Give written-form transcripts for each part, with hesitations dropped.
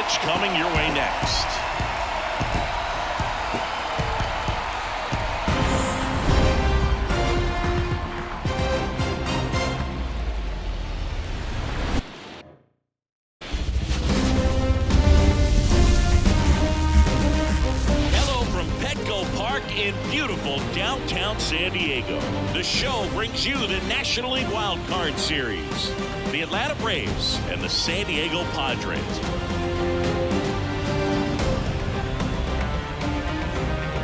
pitch coming your way next. In beautiful downtown San Diego, the show brings you the National League Wild Card Series, the Atlanta Braves and the San Diego Padres.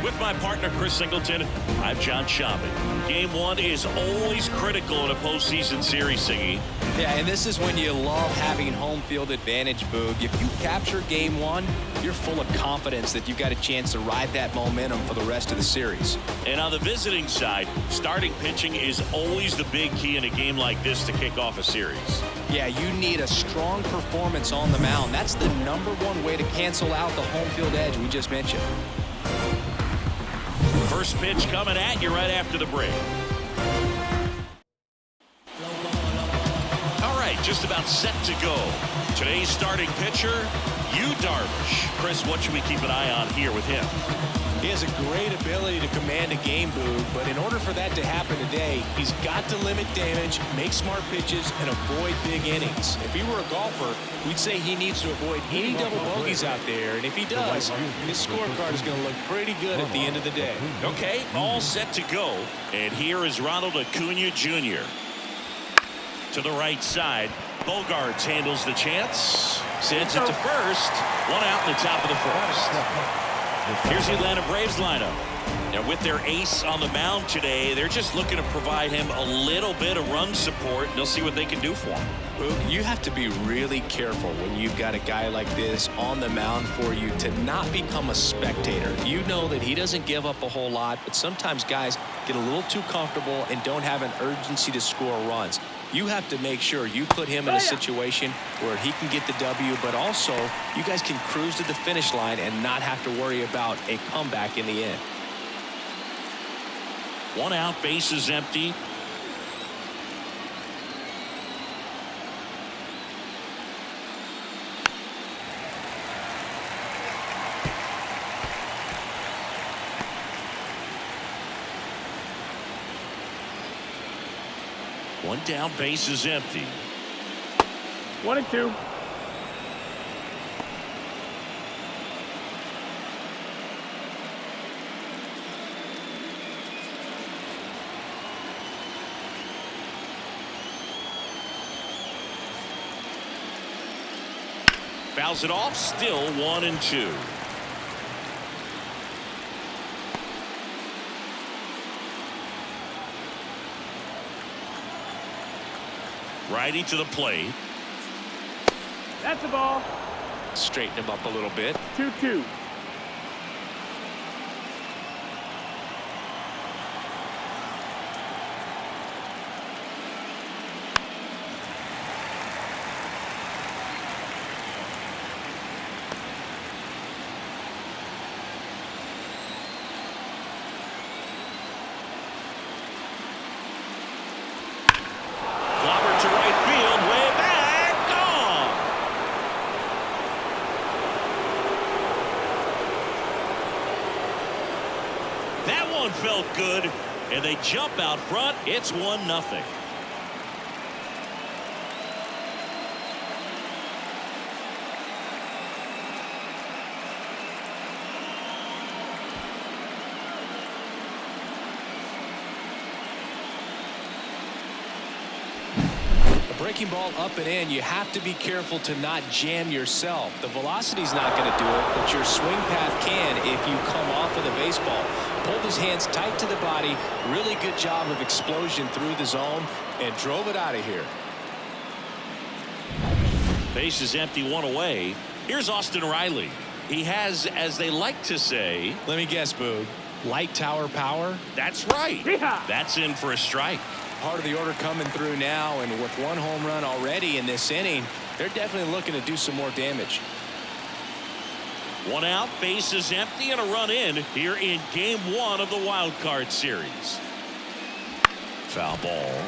With my partner Chris Singleton, I'm John Schaubing. Game one is always critical in a postseason series, Siggy. Yeah, and this is when you love having home field advantage, Boog. If you capture game one, you're full of confidence that you've got a chance to ride that momentum for the rest of the series. And on the visiting side, starting pitching is always the big key in a game like this to kick off a series. Yeah, you need a strong performance on the mound. That's the #1 way to cancel out the home field edge we just mentioned. First pitch coming at you right after the break. All right, just about set to go. Today's starting pitcher, Yu Darvish. Chris, what should we keep an eye on here with him? He has a great ability to command a game, Boog, but in order for that to happen today, he's got to limit damage, make smart pitches, and avoid big innings. If he were a golfer, we'd say he needs to avoid any double bogeys out there, and if he does, his scorecard is going to look pretty good at the end of the day. Okay, all set to go, and here is Ronald Acuna Jr. To the right side, Bogaerts handles the chance, sends it to first, one out in the top of the first. Here's the Atlanta Braves lineup. Now with their ace on the mound today, they're just looking to provide him a little bit of run support. They'll see what they can do for him. You have to be really careful when you've got a guy like this on the mound for you to not become a spectator. You know that he doesn't give up a whole lot, but sometimes guys get a little too comfortable and don't have an urgency to score runs. You have to make sure you put him in a situation where he can get the W, but also you guys can cruise to the finish line and not have to worry about a comeback in the end. One out, bases empty. One down, bases empty. 1-2. Fouls it off, still 1-2. Righty to the plate. That's the ball. Straighten him up a little bit. 2-2. Felt good, and they jump out front. It's 1-0. Breaking ball up and in, you have to be careful to not jam yourself. The velocity's not going to do it, but your swing path can if you come off of the baseball. Pulled his hands tight to the body. Really good job of explosion through the zone and drove it out of here. Base is empty, one away. Here's Austin Riley. He has, as they like to say, let me guess, Boog, light tower power? That's right. Yeehaw! That's in for a strike. Part of the order coming through now, and with one home run already in this inning, they're definitely looking to do some more damage. One out, bases empty, and a run in here in game one of the wild card series. Foul ball.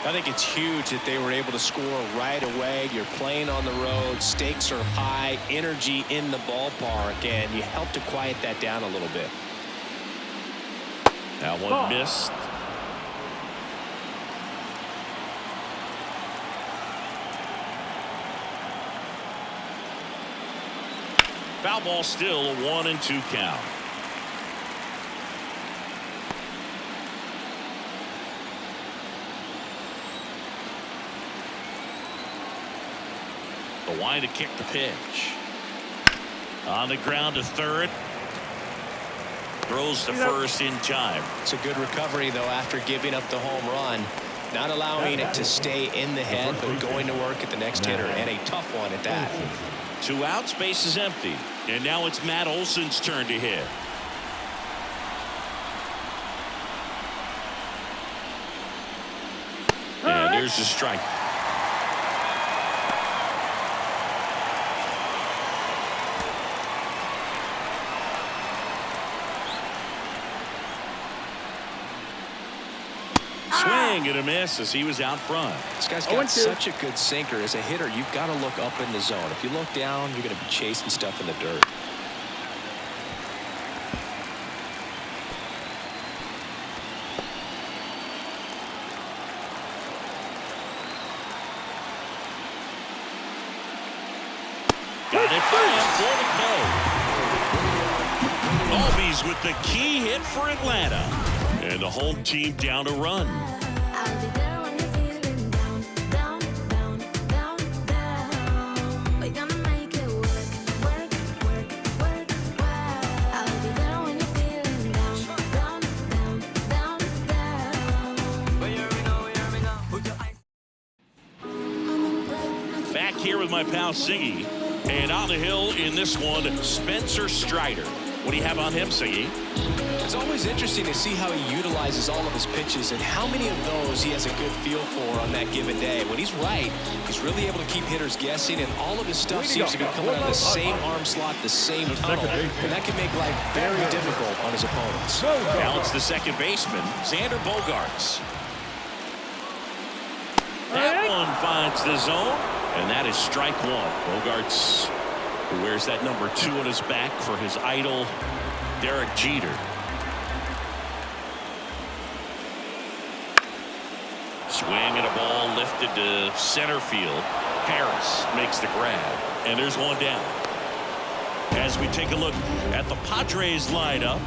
I think it's huge that they were able to score right away. You're playing on the road. Stakes are high. Energy in the ballpark. And you help to quiet that down a little bit. That one missed. Foul ball still a 1-2 count. The line to kick the pitch. On the ground to third. Throws to first in time. It's a good recovery, though, after giving up the home run. Not allowing it to stay in the head, but going to work at the next hitter, and a tough one at that. 2 outs, base is empty. And now it's Matt Olson's turn to hit. And there's the strike. Swing and a miss as he was out front. This guy's got such a good sinker. As a hitter, you've got to look up in the zone. If you look down, you're going to be chasing stuff in the dirt. Got it for the play. Albies with the key hit for Atlanta. And the home team down a run. Back here with my pal Siggy. And on the hill in this one, Spencer Strider. What do you have on him, Siggy? It's always interesting to see how he utilizes all of his pitches and how many of those he has a good feel for on that given day. When he's right, he's really able to keep hitters guessing, and all of his stuff seems to be coming out of the same arm slot, the same tunnel, and that can make life very difficult on his opponents. Now it's the second baseman, Xander Bogaerts. That one finds the zone, and that is strike one. Bogaerts, who wears that number 2 on his back for his idol, Derek Jeter. Swing and a ball lifted to center field. Harris makes the grab, and there's one down. As we take a look at the Padres lineup,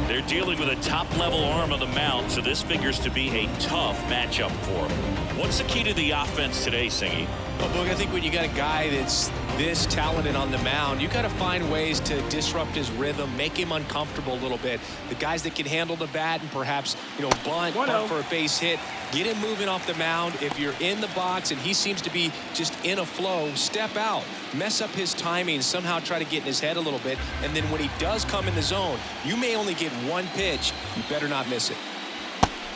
they're dealing with a top-level arm on the mound, so this figures to be a tough matchup for them. What's the key to the offense today, Singy? Well, Boog, I think when you got a guy that's this talented on the mound, you got to find ways to disrupt his rhythm, make him uncomfortable a little bit. The guys that can handle the bat and perhaps, bunt for a base hit, get him moving off the mound. If you're in the box and he seems to be just in a flow, step out, mess up his timing, somehow try to get in his head a little bit. And then when he does come in the zone, you may only get one pitch. You better not miss it.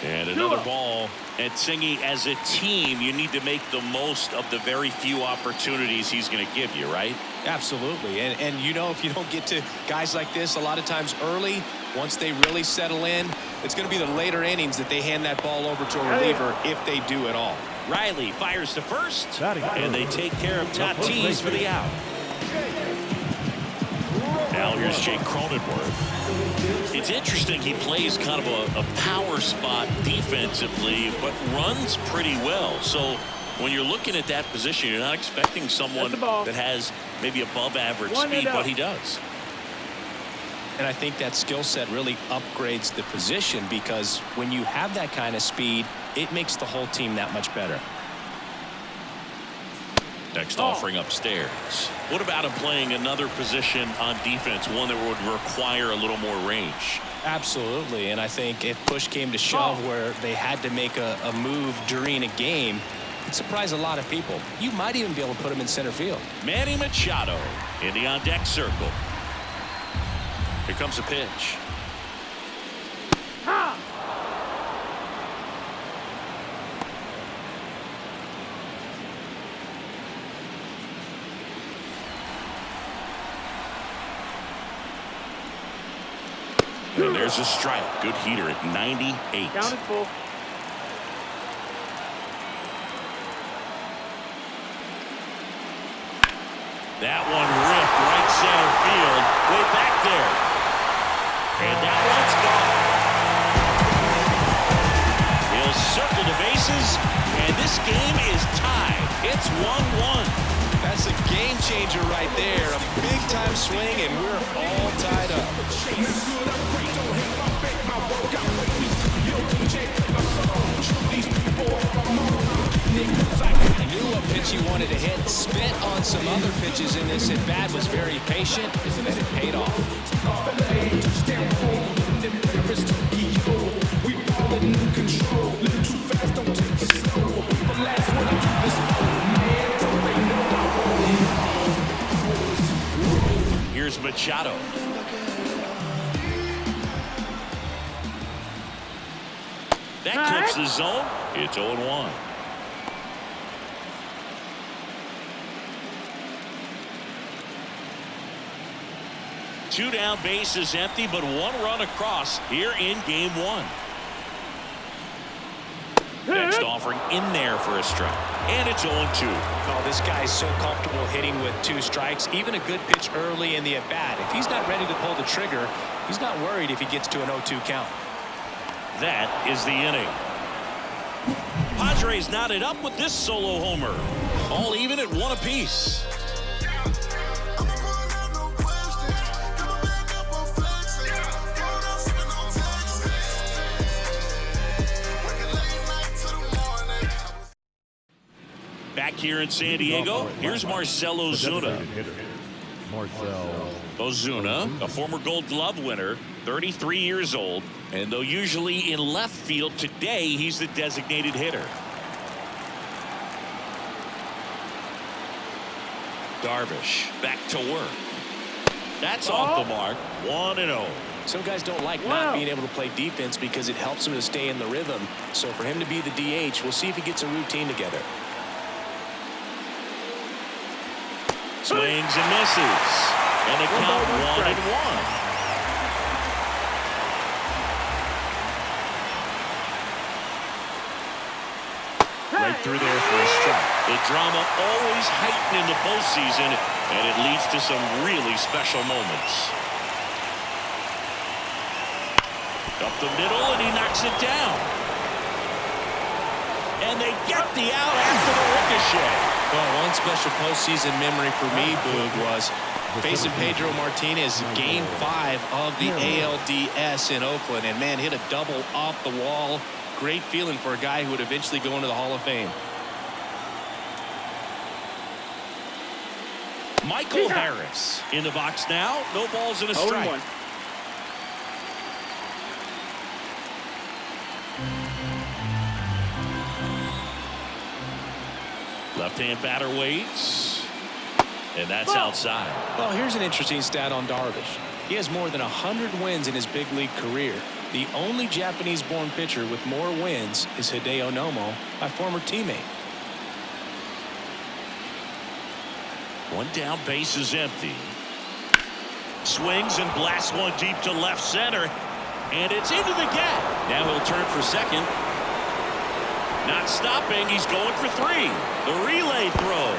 And another ball. And Singy, as a team, you need to make the most of the very few opportunities he's going to give you, right? Absolutely. And if you don't get to guys like this a lot of times early, once they really settle in, it's going to be the later innings that they hand that ball over to a reliever if they do at all. Riley fires to first, and they take care of Tatis for the out. Now here's Jake Cronenworth. It's interesting, he plays kind of a power spot defensively, but runs pretty well. So when you're looking at that position, you're not expecting someone that has maybe above average speed, but he does. And I think that skill set really upgrades the position, because when you have that kind of speed, it makes the whole team that much better. Next offering upstairs. What about him playing another position on defense, one that would require a little more range? Absolutely. And I think if push came to shove where they had to make a move during a game, it'd surprise a lot of people. You might even be able to put him in center field. Manny Machado in the on-deck circle. Here comes a pitch. And there's a strike. Good heater at 98. Count it full. That one ripped right center field, way back there. And that one's gone. He'll circle the bases, and this game is tied. It's 1-1. That's a game changer right there. A big-time swing, and we're all tied up. He knew what pitch he wanted to hit, spit on some other pitches in this at-bat, was very patient, and then it paid off. Here's Machado. That clips the zone. It's 0-1. Two down, bases empty, but one run across here in game one. Next offering in there for a strike. And it's 0-2. Oh, this guy's so comfortable hitting with 2 strikes. Even a good pitch early in the at-bat. If he's not ready to pull the trigger, he's not worried if he gets to an 0-2 count. That is the inning. Padres knotted up with this solo homer. All even at 1 apiece. Back here in San Diego, here's Marcell Ozuna. Ozuna, a former Gold Glove winner, 33 years old, and though usually in left field, today he's the designated hitter. Darvish back to work. That's off the mark. 1-0. Some guys don't like not being able to play defense because it helps them to stay in the rhythm. So for him to be the DH, we'll see if he gets a routine together. Swings and misses. And the count 1-1. Right through there for a strike. The drama always heightened in the postseason, and it leads to some really special moments. Up the middle, and he knocks it down. And they get the out after the ricochet. Well, one special postseason memory for me, Boog, was facing Pedro Martinez in Game 5 of the ALDS in Oakland. And, man, hit a double off the wall. Great feeling for a guy who would eventually go into the Hall of Fame. Michael Harris in the box now. No balls and a strike. 0-1. Left-hand batter waits. And that's outside. Well, here's an interesting stat on Darvish. He has more than 100 wins in his big league career. The only Japanese-born pitcher with more wins is Hideo Nomo, my former teammate. One down, base is empty. Swings and blasts one deep to left center. And it's into the gap. Now he'll turn for second. Not stopping. He's going for 3. The relay throw.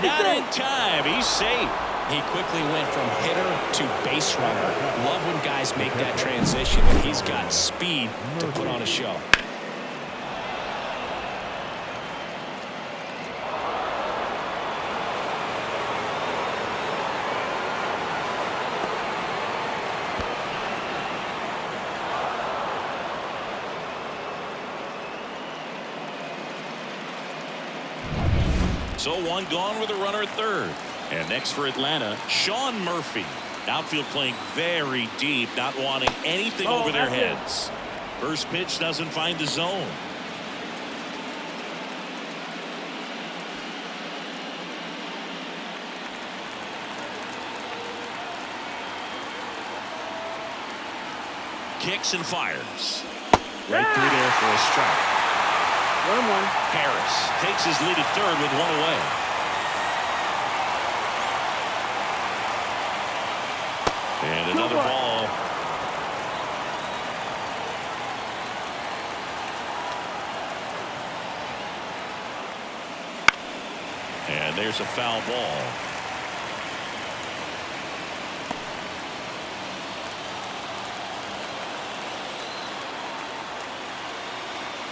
Not in time. He's safe. He quickly went from hitter to base runner. Love when guys make that transition, and he's got speed to put on a show. So one gone with a runner at third. And next for Atlanta, Sean Murphy. Outfield playing very deep, not wanting anything over their heads. First pitch doesn't find the zone. Kicks and fires. Right through there for a strike. 1-1. Harris takes his lead at third with one away. And another ball. And there's a foul ball.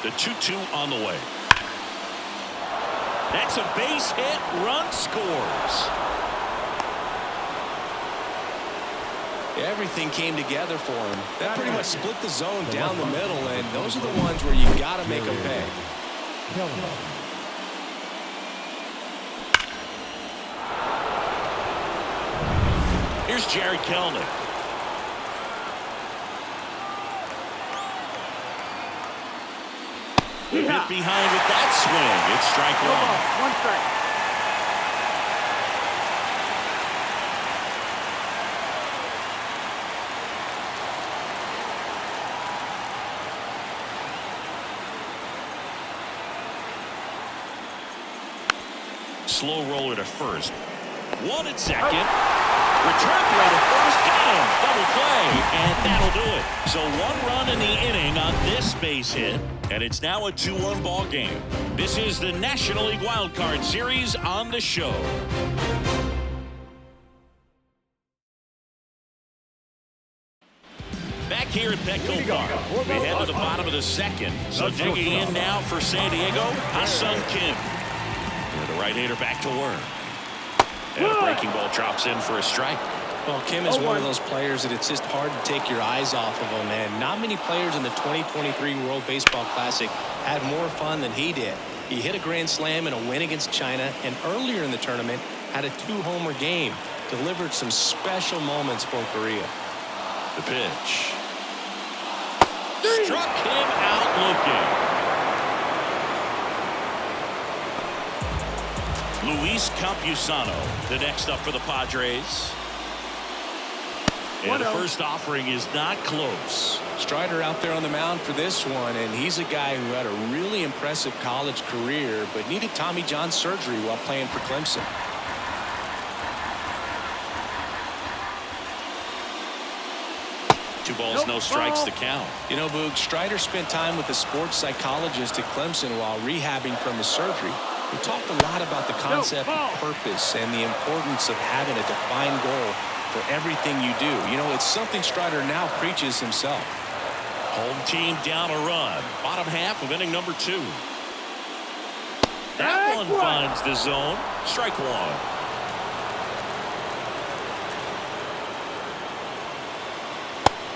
The 2-2 on the way. That's a base hit. Run scores. Everything came together for him. That pretty much split the zone down the middle, and those are the ones where you got to make them pay. Here's Jared Kelnick. Hit behind with that swing. It's strike one. One strike. Slow roller to first. One at second. Return throw to first. Got him. Double play. And that'll do it. So 1 run in the inning on this base hit. And it's now a 2-1 ball game. This is the National League Wild Card Series on the show. Back here at Petco Park, we head to the bottom of the second. So digging in now for San Diego, Ha-Sung Kim. And the right-hander back to work. And a breaking ball drops in for a strike. Well, Kim is one of those players that it's just hard to take your eyes off of him, and not many players in the 2023 World Baseball Classic had more fun than he did. He hit a grand slam in a win against China, and earlier in the tournament had a 2-homer game. Delivered some special moments for Korea. The pitch. Struck him out looking. Luis Campusano, the next up for the Padres. And the first offering is not close. Strider out there on the mound for this one, and he's a guy who had a really impressive college career, but needed Tommy John surgery while playing for Clemson. Two balls, no strikes to count. You know, Boog, Strider spent time with a sports psychologist at Clemson while rehabbing from his surgery. We talked a lot about the concept of purpose and the importance of having a defined goal for everything you do. You know, it's something Strider now preaches himself. Home team down a run. Bottom half of inning number 2. That one finds the zone. Strike one.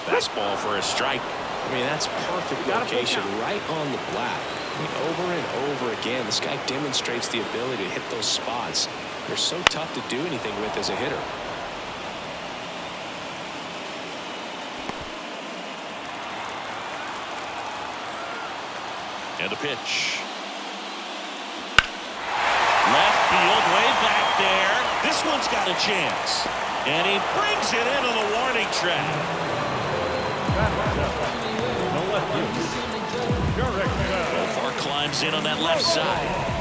Fastball for a strike. I mean, that's perfect location right on the black. I mean, over and over again, this guy demonstrates the ability to hit those spots. They're so tough to do anything with as a hitter. And a pitch. Left field, way back there. This one's got a chance. And he brings it into the warning track. Far climbs in on that left side.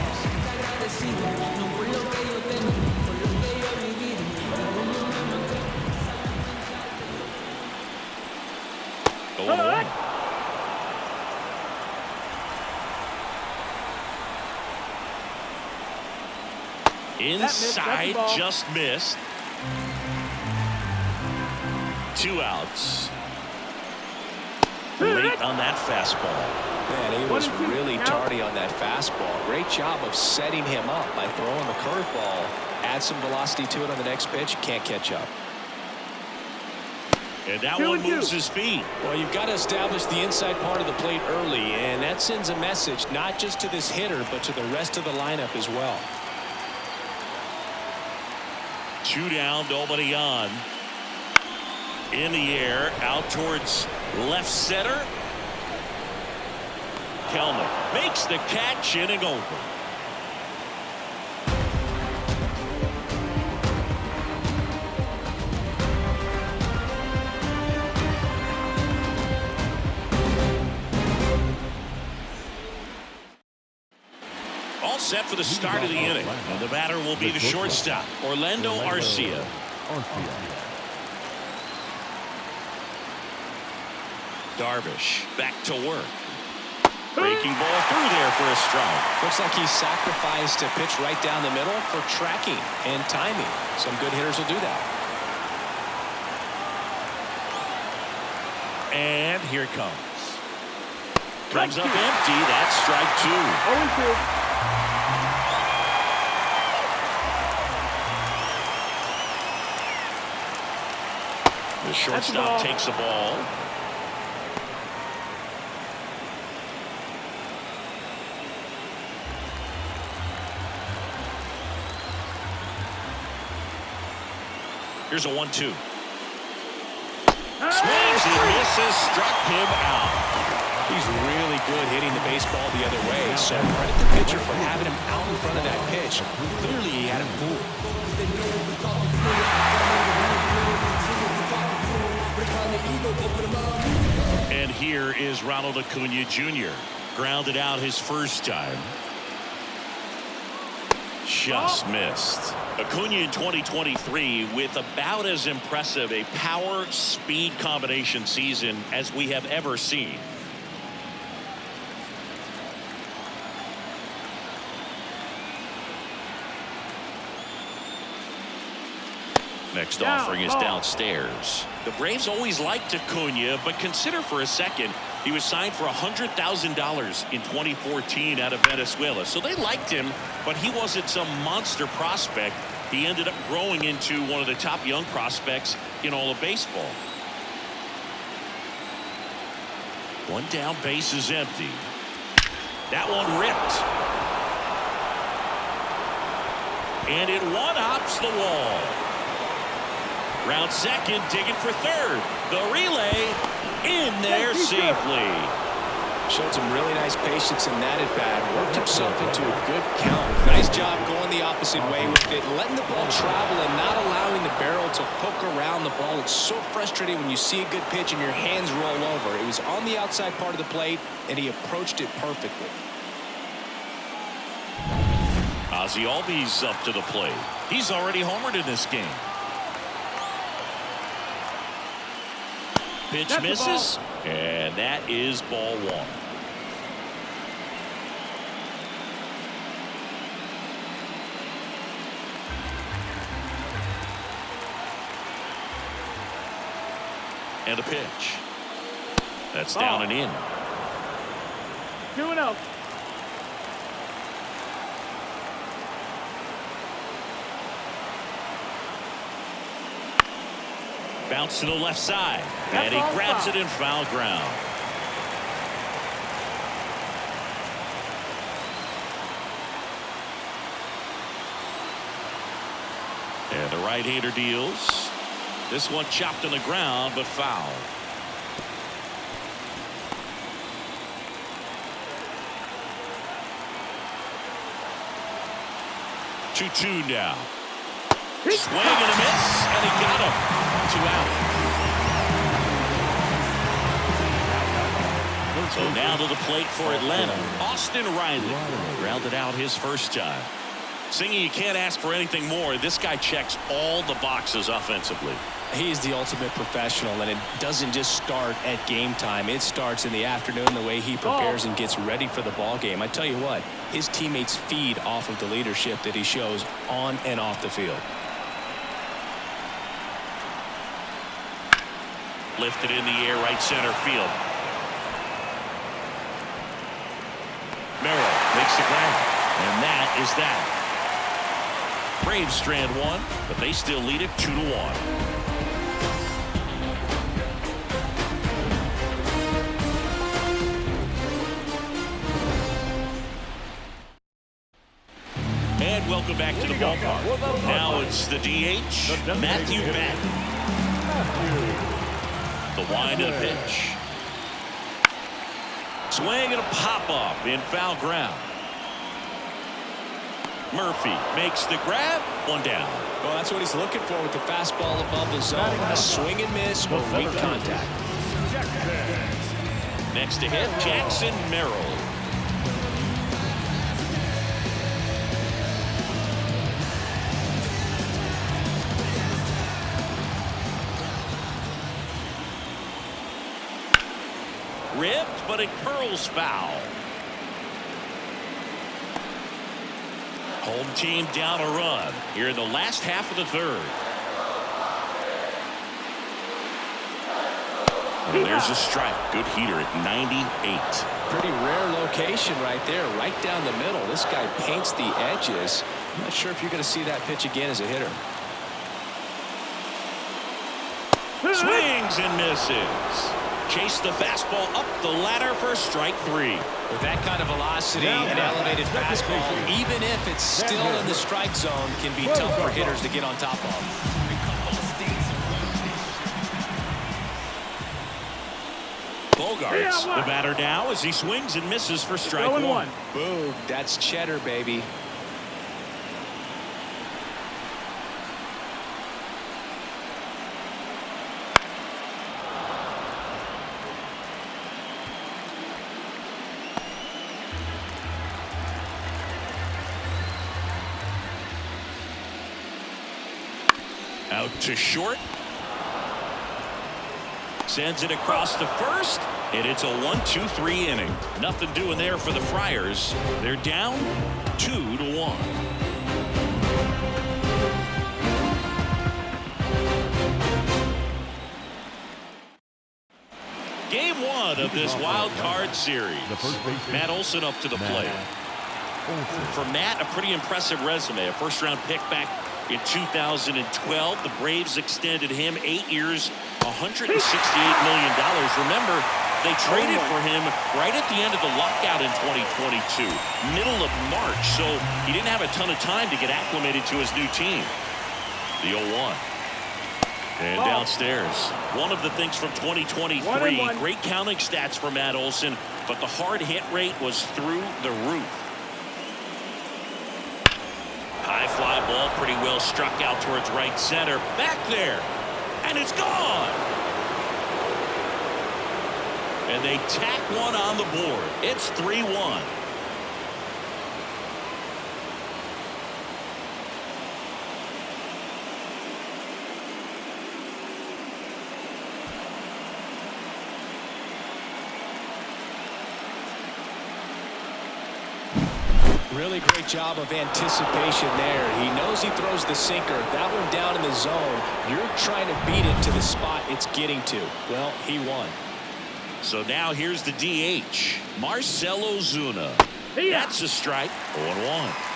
Inside, just missed. 2 outs. Late on that fastball. Man, he was really tardy on that fastball. Great job of setting him up by throwing the curveball. Add some velocity to it on the next pitch. Can't catch up. And that one moves his feet. Well, you've got to establish the inside part of the plate early, and that sends a message not just to this hitter, but to the rest of the lineup as well. 2 down, nobody on. In the air, out towards left center. Kelnick makes the catch, inning over. All set for the start of the inning. And the batter will be the shortstop, Orlando Arcia. Darvish back to work. Breaking ball through there for a strike. Looks like he sacrificed a pitch right down the middle for tracking and timing. Some good hitters will do that. And here it comes. Comes up empty. That's strike 2. 0-2. The shortstop takes the ball. Here's a 1-2. Swings and misses. Struck him out. He's really good hitting the baseball the other way, so credit the pitcher for having him out in front of that pitch. Clearly, he had him fooled. And here is Ronald Acuna Jr. Grounded out his first time. Just missed. Acuna in 2023 with about as impressive a power-speed combination season as we have ever seen. Next offering is downstairs. The Braves always liked Acuna, but consider for a second he was signed for $100,000 in 2014 out of Venezuela. So they liked him, but he wasn't some monster prospect. He ended up growing into one of the top young prospects in all of baseball. One down, base is empty. That one ripped. And it one-hops the wall. Round second, digging for third. The relay in there safely. Showed some really nice patience in that at bat. Worked himself into a good count. Nice job going the opposite way with it, letting the ball travel and not allowing the barrel to hook around the ball. It's so frustrating when you see a good pitch and your hands roll over. It was on the outside part of the plate, and he approached it perfectly. Ozzie Albies up to the plate. He's already homered in this game. Pitch misses, and that is ball 1. And a pitch. That's down and in. 2-0. Bounce to the left side, and he grabs it in foul ground. And the right-hander deals. This one chopped on the ground, but foul. Two now. Swing and a miss, and he got him. 2 out. So now to the plate for Atlanta. Austin Riley grounded out his first time. Singy, you can't ask for anything more. This guy checks all the boxes offensively. He's the ultimate professional, and it doesn't just start at game time. It starts in the afternoon, the way he prepares and gets ready for the ball game. I tell you what, his teammates feed off of the leadership that he shows on and off the field. Lifted in the air, right center field. Merrill makes the grab, and that is that. Braves strand 1, but they still lead it 2-1. And welcome back to the ballpark. Now it's the DH, Matthew Batten. The wind of the pitch. Swing and a pop-up in foul ground. Murphy makes the grab. One down. Well, that's what he's looking for with the fastball above the zone. A swing and miss or weak contact. Next to hit, Jackson Merrill. Ripped, but it curls foul. Home team down a run here in the last half of the third. And there's a strike. Good heater at 98. Pretty rare location right there, right down the middle. This guy paints the edges. I'm not sure if you're going to see that pitch again as a hitter. Swings and misses. Chase the fastball up the ladder for strike 3. With that kind of velocity and elevated fastball, even if it's still in the strike zone, can be tough for hitters to get on top of. Bogarts, the batter now as he swings and misses for strike 1. Boog, that's cheddar, baby. Out to short. Sends it across to first, and it's a 1-2-3 inning. Nothing doing there for the Friars. They're down 2-1. Game 1 of this wild card series. Matt Olson up to the plate. For Matt, a pretty impressive resume. A first-round pick back in 2012. The Braves extended him 8 years, $168 million. Remember, they traded for him right at the end of the lockout in 2022, middle of March, so he didn't have a ton of time to get acclimated to his new team. The 0-1. And downstairs. One of the things from 2023, great counting stats for Matt Olson, but the hard hit rate was through the roof. High fly ball, pretty well struck out towards right center. Back there. And it's gone. And they tack one on the board. It's 3-1. Really great job of anticipation there. He knows he throws the sinker. That one down in the zone. You're trying to beat it to the spot it's getting to. Well, he won. So now here's the DH, Marcell Ozuna. That's a strike. 0-1.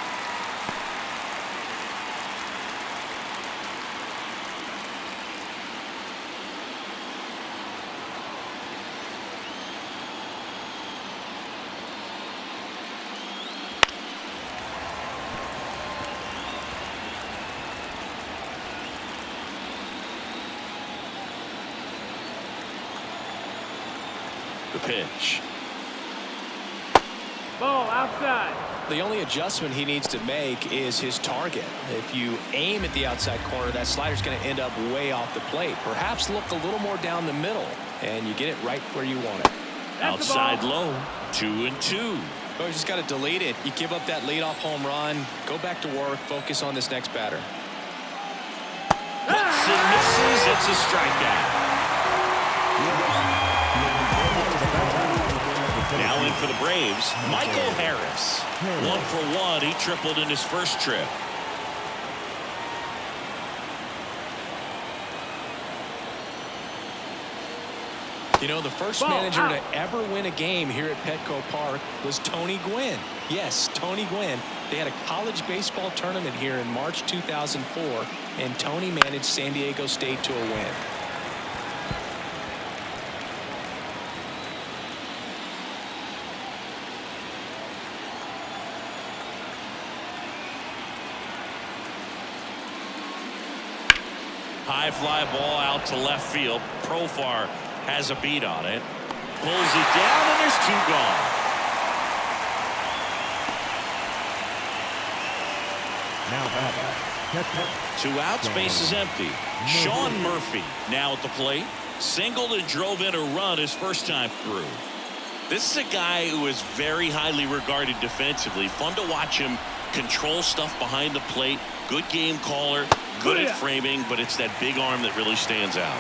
The pitch. Ball outside. The only adjustment he needs to make is his target. If you aim at the outside corner, that slider's going to end up way off the plate. Perhaps look a little more down the middle, and you get it right where you want it. Outside low. 2-2. Oh, you just got to delete it. You give up that leadoff home run. Go back to work. Focus on this next batter. Puts and misses. It's a strikeout. Now in for the Braves, Michael Harris. 1 for 1. He tripled in his first trip. You know, the first manager to ever win a game here at Petco Park was Tony Gwynn. Yes, Tony Gwynn. They had a college baseball tournament here in March 2004, and Tony managed San Diego State to a win. High fly ball out to left field. Profar has a beat on it. Pulls it down, and there's 2 gone. Now batter. 2 outs, base is empty. Sean Murphy now at the plate. Singled and drove in a run his first time through. This is a guy who is very highly regarded defensively. Fun to watch him control stuff behind the plate. Good game caller. Good at framing, but it's that big arm that really stands out.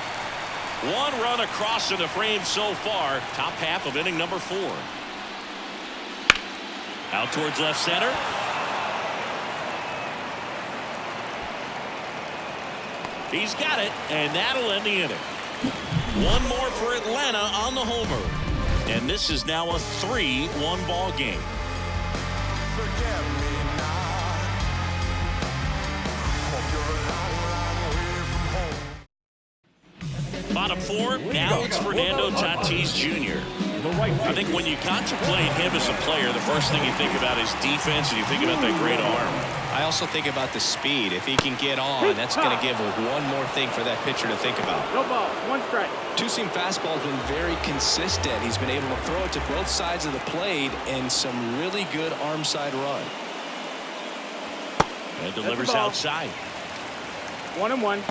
1 run across in the frame so far. Top half of inning number 4. Out towards left center. He's got it, and that'll end the inning. One more for Atlanta on the homer. And this is now a 3-1 ball game. Bottom four, now it's Fernando Tatis Jr. I think when you contemplate him as a player, the first thing you think about is defense, and you think about that great arm. I also think about the speed. If he can get on, that's going to give one more thing for that pitcher to think about. No ball, 1 strike. Two-seam fastball has been very consistent. He's been able to throw it to both sides of the plate and some really good arm side run. And delivers outside. 1-1.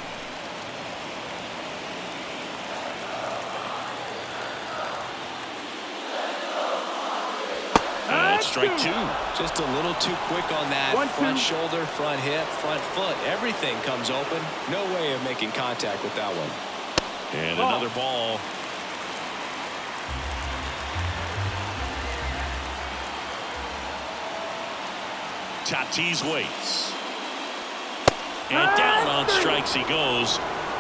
And strike 2. Just a little too quick on that. 1-2. Front shoulder, front hip, front foot. Everything comes open. No way of making contact with that one. And another ball. Tatis waits. And down on strikes he goes.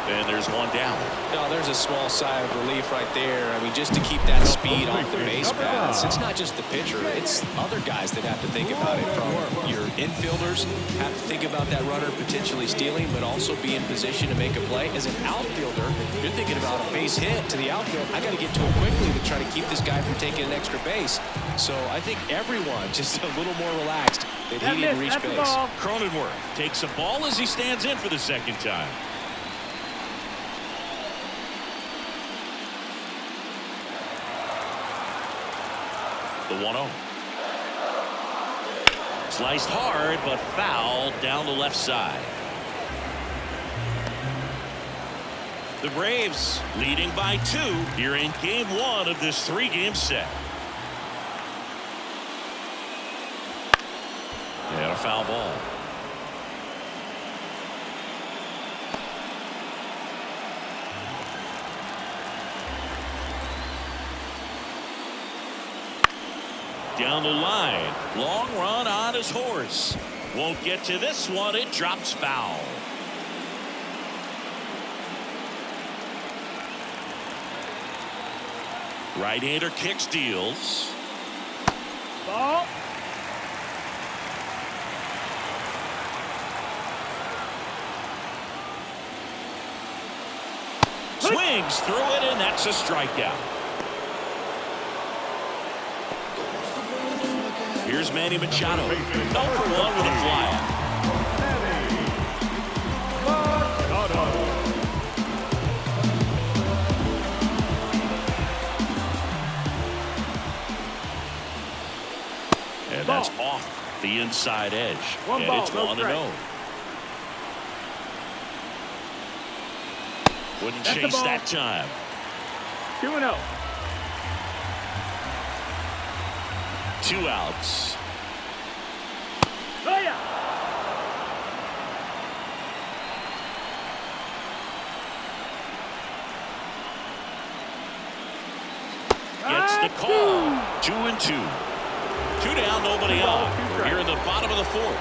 And there's one down. No, there's a small sigh of relief right there. I mean, just to keep that speed off the base paths. It's not just the pitcher. It's other guys that have to think about it. From your infielders have to think about that runner potentially stealing, but also be in position to make a play. As an outfielder, you're thinking about a base hit to the outfield. I got to get to it quickly to try to keep this guy from taking an extra base. So I think everyone just a little more relaxed that he didn't reach base. Cronenworth takes a ball as he stands in for the second time. The 1-0. Sliced hard, but foul down the left side. The Braves leading by 2 here in game 1 of this 3-game set. And a foul ball. Down the line, long run on his horse. Won't get to this one. It drops foul. Right-hander kicks, deals. Ball. Swings through it, and that's a strikeout. Here's Manny Machado. 0 for 1 with a flyout. And that's off the inside edge. One and ball, it's no 1-0. Wouldn't That's chase that time. 2-0. 2 outs. Oh, yeah. Gets the call. 2-2. 2 down, nobody on. We're here in the bottom of the 4th.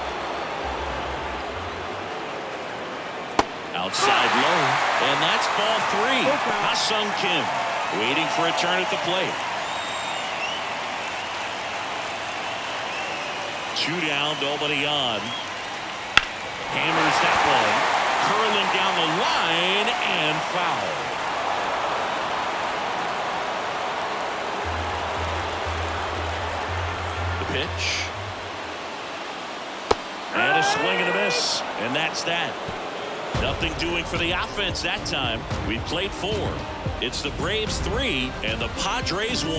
Outside low, and that's ball 3. Ha-Sung Kim waiting for a turn at the plate. 2 down, nobody on. Hammers that one. Curling down the line and foul. The pitch. And a swing and a miss. And that's that. Nothing doing for the offense that time. We played 4. It's the Braves 3 and the Padres 1.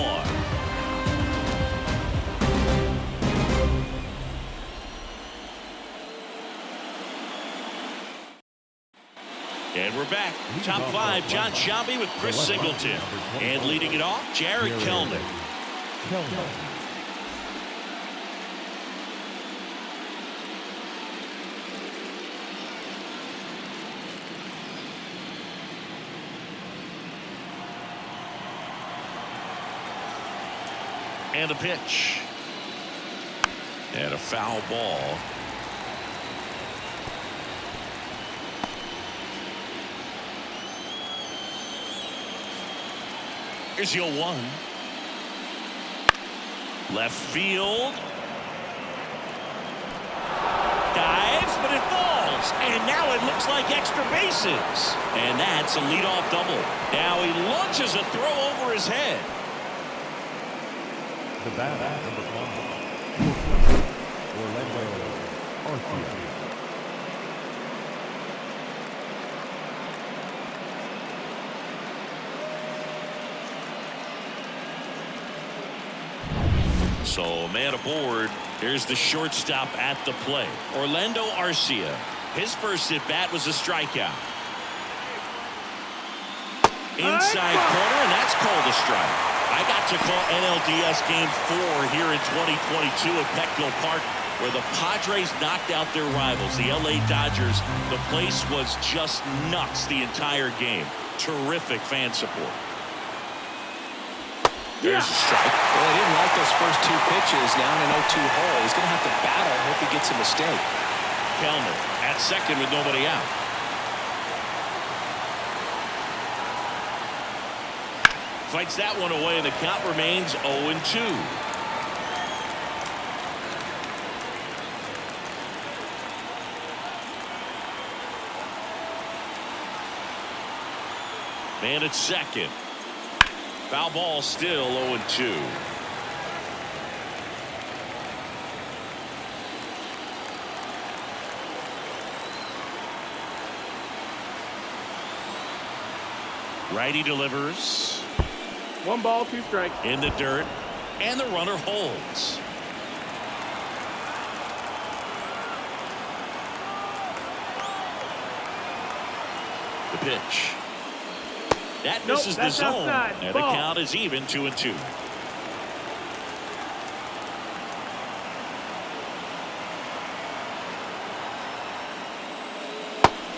And we're back. Top 5, John Shelby with Chris Singleton. And leading it off, Jared Kelnick. And a pitch. And a foul ball. Here's your 1. Left field. Dives, but it falls. And now it looks like extra bases. And that's a leadoff double. Now he launches a throw over his head. The batter, number 5, Orlando Arcia. So man aboard. Here's the shortstop at the plate, Orlando Arcia. His first at bat was a strikeout. Inside corner, and that's called a strike. I got to call NLDS Game 4 here in 2022 at Petco Park, where the Padres knocked out their rivals, the LA Dodgers. The place was just nuts the entire game. Terrific fan support. There's a strike. Well, he didn't like those first 2 pitches. Now in an 0-2 hole. He's going to have to battle. Hope he gets a mistake. Kellner at second with nobody out. Fights that one away, and the count remains 0-2. Man at second. Foul ball, still 0-2. Righty delivers. 1 ball, 2 strikes. In the dirt, and the runner holds. The pitch. That misses the zone, outside. and Ball. the count is even 2-2.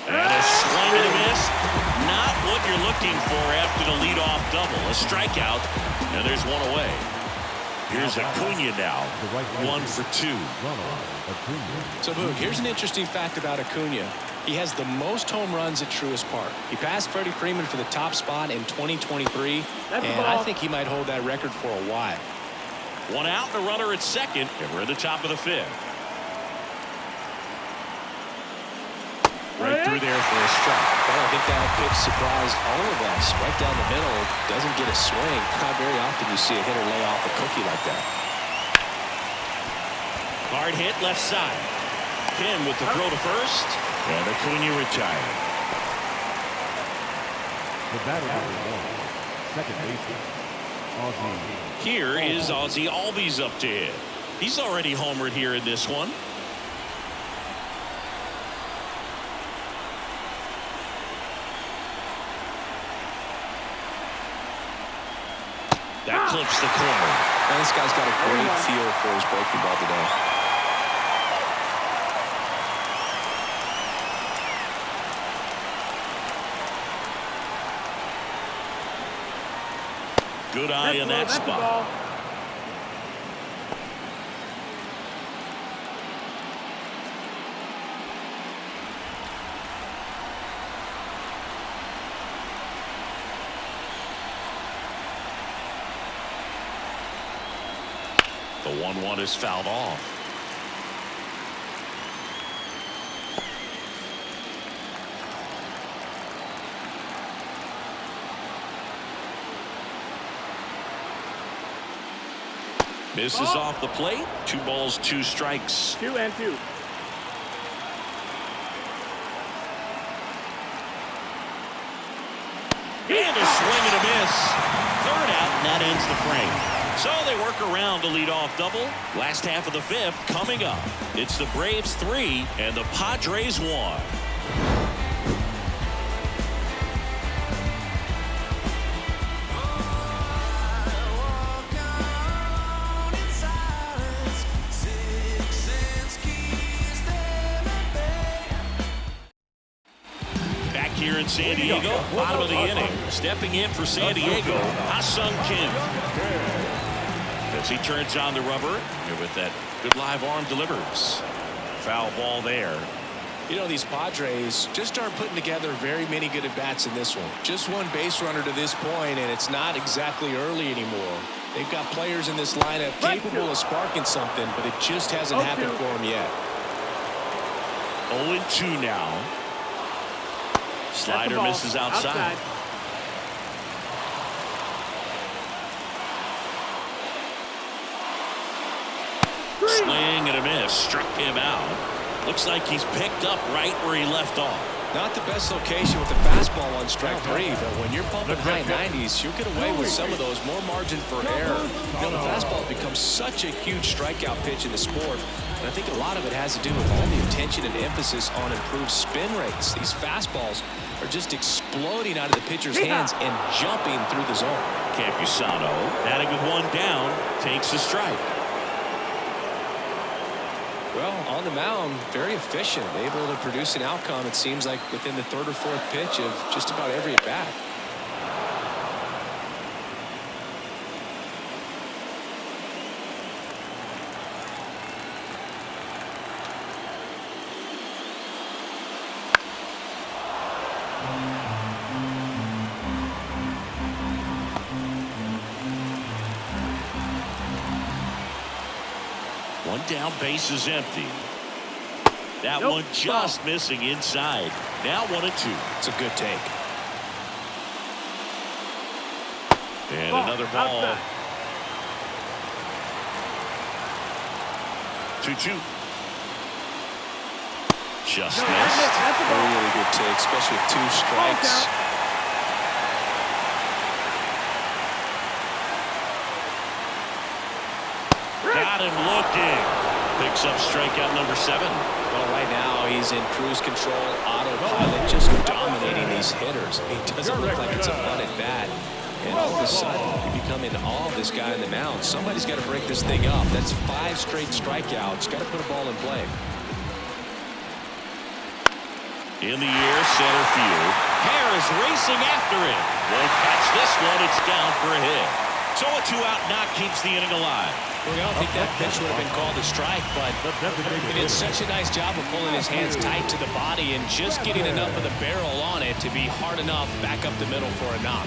And a swing and a miss. Not what you're looking for after the leadoff double. A strikeout, and there's one away. Here's Acuna now. 1 for 2. So, Boog, here's an interesting fact about Acuna. He has the most home runs at Truist Park. He passed Freddie Freeman for the top spot in 2023, and I think he might hold that record for a while. 1 out, and a runner at second, and we're at the top of the 5th. Right through there for a strike. Well, I think that pitch surprised all of us. Right down the middle, doesn't get a swing. Not very often you see a hitter lay off a cookie like that. Hard hit left side. Kim with the throw to first, and Acuna retired. The batter, number 1, second baseman, Ozzie. Here is Ozzie Albies up to hit. He's already homered here in this one. That clips the corner. Now, this guy's got a great feel for his breaking ball today. Good eye in that spot. The 1-1 is fouled off. Misses off the plate. 2 balls, 2 strikes. 2 and 2. And a swing and a miss. 3rd out, and that ends the frame. So they work around the leadoff double. Last half of the 5th coming up. It's the Braves 3 and the Padres 1. Here in San Diego, bottom of the inning. Stepping in for San Diego, Ha-Sung Kim. As he turns on the rubber, and with that good live arm delivers. Foul ball there. You know, these Padres just aren't putting together very many good at-bats in this one. Just one base runner to this point, and it's not exactly early anymore. They've got players in this lineup capable of sparking something, but it just hasn't happened for them yet. 0-2 now. Slider misses outside. Swing and a miss. Struck him out. Looks like he's picked up right where he left off. Not the best location with the fastball on strike 3, but when you're pumping high 90s, you'll get away with some of those. More margin for error. You know, the fastball becomes such a huge strikeout pitch in the sport, and I think a lot of it has to do with all the attention and emphasis on improved spin rates. These fastballs are just exploding out of the pitcher's hands and jumping through the zone. Campusano, batting with one down, takes a strike. Well, on the mound, very efficient, able to produce an outcome, it seems like, within the third or fourth pitch of just about every at-bat. One down, base is empty. That one just missing inside. Now 1-2. It's a good take. And another ball. 2-2. Just missed. A really good take, especially with 2 strikes. Got him looking. Picks up strikeout number 7. Well, right now he's in cruise control, autopilot, just dominating these hitters. It doesn't look like it's a fun at bat. And all of a sudden, you become in awe of this guy on the mound. Somebody's got to break this thing up. That's 5 straight strikeouts. Got to put a ball in play. In the air, center field. Harris racing after it. Won't catch this one. It's down for a hit. So a 2-out knock keeps the inning alive. Well, I don't think that pitch would have been called a strike, but he did such a nice job of pulling his hands tight to the body and just getting enough of the barrel on it to be hard enough back up the middle for a knock.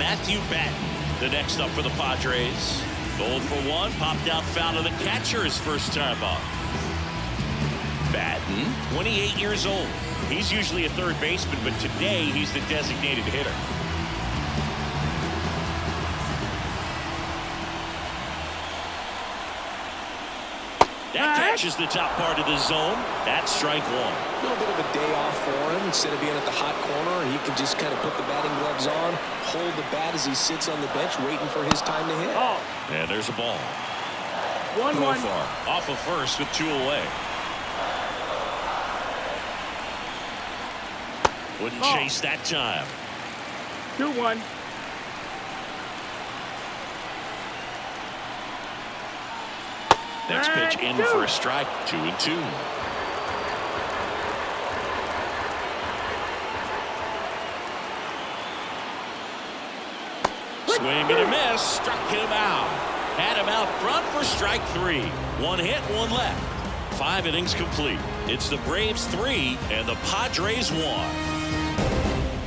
Matthew Batten, the next up for the Padres. 0 for 1, popped out foul to the catcher his first time up. Batten, 28 years old. He's usually a third baseman, but today he's the designated hitter. That catches the top part of the zone. That's strike 1. A little bit of a day off for him. Instead of being at the hot corner, he can just kind of put the batting gloves on, hold the bat as he sits on the bench waiting for his time to hit. And there's a ball. 1-1. Off of first with 2 away. Wouldn't chase that time. 2-1. Next pitch in for a strike. 2-2. Swing and a miss. Struck him out. Had him out front for strike 3. 1 hit, 1 left. 5 innings complete. It's the Braves 3 and the Padres 1.